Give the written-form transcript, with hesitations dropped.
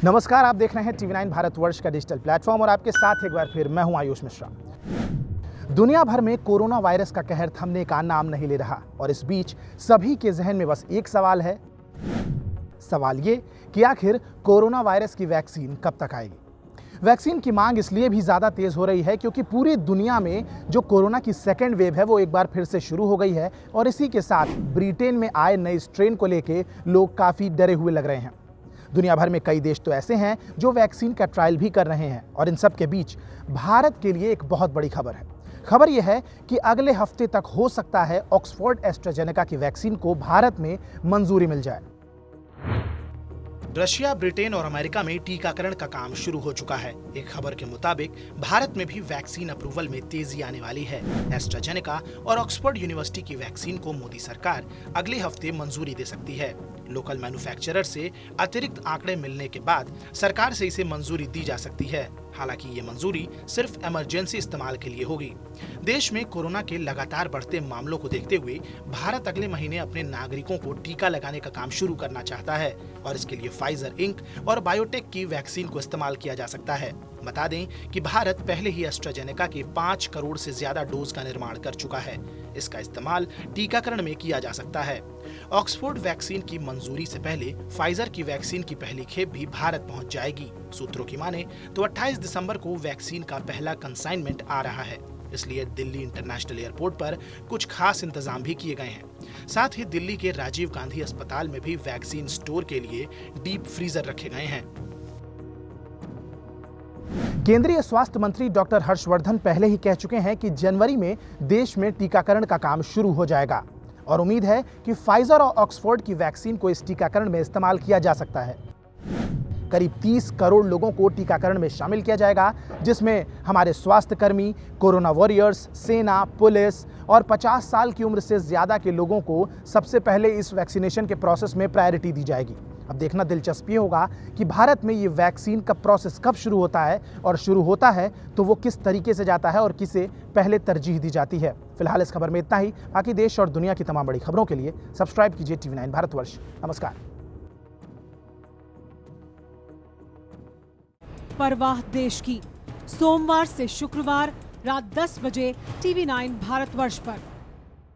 नमस्कार, आप देख रहे हैं टीवी 9 भारतवर्ष का डिजिटल प्लेटफॉर्म और आपके साथ एक बार फिर मैं हूं आयुष मिश्रा। दुनिया भर में कोरोना वायरस का कहर थमने का नाम नहीं ले रहा और इस बीच सभी के जहन में बस एक सवाल है। सवाल ये कि आखिर कोरोना वायरस की वैक्सीन कब तक आएगी। वैक्सीन की मांग इसलिए भी ज़्यादा तेज़ हो रही है क्योंकि पूरी दुनिया में जो कोरोना की सेकेंड वेव है वो एक बार फिर से शुरू हो गई है और इसी के साथ ब्रिटेन में आए नए स्ट्रेन को लेकर लोग काफ़ी डरे हुए लग रहे हैं। दुनिया भर में कई देश तो ऐसे हैं जो वैक्सीन का ट्रायल भी कर रहे हैं और इन सब के बीच भारत के लिए एक बहुत बड़ी खबर है। खबर यह है कि अगले हफ्ते तक हो सकता है ऑक्सफोर्ड एस्ट्राजेनेका की वैक्सीन को भारत में मंजूरी मिल जाए। रशिया, ब्रिटेन और अमेरिका में टीकाकरण का काम शुरू हो चुका है। एक खबर के मुताबिक भारत में भी वैक्सीन अप्रूवल में तेजी आने वाली है। एस्ट्राजेनेका और ऑक्सफोर्ड यूनिवर्सिटी की वैक्सीन को मोदी सरकार अगले हफ्ते मंजूरी दे सकती है। लोकल मैन्युफैक्चरर से अतिरिक्त आंकड़े मिलने के बाद सरकार से इसे मंजूरी दी जा सकती है। हालांकि ये मंजूरी सिर्फ इमरजेंसी इस्तेमाल के लिए होगी। देश में कोरोना के लगातार बढ़ते मामलों को देखते हुए भारत अगले महीने अपने नागरिकों को टीका लगाने का काम शुरू करना चाहता है और इसके लिए फाइजर इंक और बायोटेक की वैक्सीन को इस्तेमाल किया जा सकता है। बता दें कि भारत पहले ही एस्ट्राजेनेका के 5 करोड़ से ज्यादा डोज का निर्माण कर चुका है। इसका इस्तेमाल टीकाकरण में किया जा सकता है। ऑक्सफोर्ड वैक्सीन की मंजूरी से पहले फाइजर की वैक्सीन की पहली खेप भी भारत पहुंच जाएगी। सूत्रों की माने तो 28 दिसंबर को वैक्सीन का पहला कंसाइनमेंट आ रहा है, इसलिए दिल्ली इंटरनेशनल एयरपोर्ट पर कुछ खास इंतजाम भी किए गए हैं। साथ ही दिल्ली के राजीव गांधी अस्पताल में भी वैक्सीन स्टोर के लिए डीप फ्रीजर रखे गए हैं। केंद्रीय स्वास्थ्य मंत्री डॉक्टर हर्षवर्धन पहले ही कह चुके हैं कि जनवरी में देश में टीकाकरण का काम शुरू हो जाएगा और उम्मीद है कि फाइजर और ऑक्सफोर्ड की वैक्सीन को इस टीकाकरण में इस्तेमाल किया जा सकता है। करीब 30 करोड़ लोगों को टीकाकरण में शामिल किया जाएगा, जिसमें हमारे स्वास्थ्य कर्मी, कोरोना वॉरियर्स, सेना, पुलिस और 50 साल की उम्र से ज्यादा के लोगों को सबसे पहले इस वैक्सीनेशन के प्रोसेस में प्रायोरिटी दी जाएगी। अब देखना दिलचस्प ये होगा कि भारत में ये वैक्सीन का प्रोसेस कब शुरू होता है और शुरू होता है तो वो किस तरीके से जाता है और किसे पहले तरजीह दी जाती है। फिलहाल इस खबर में इतना ही। बाकी देश और दुनिया की तमाम बड़ी खबरों के लिए सब्सक्राइब कीजिए टीवी 9 भारतवर्ष। नमस्कार। परवाह देश की, सोमवार से शुक्रवार रात 10 बजे टीवी 9 भारतवर्ष पर।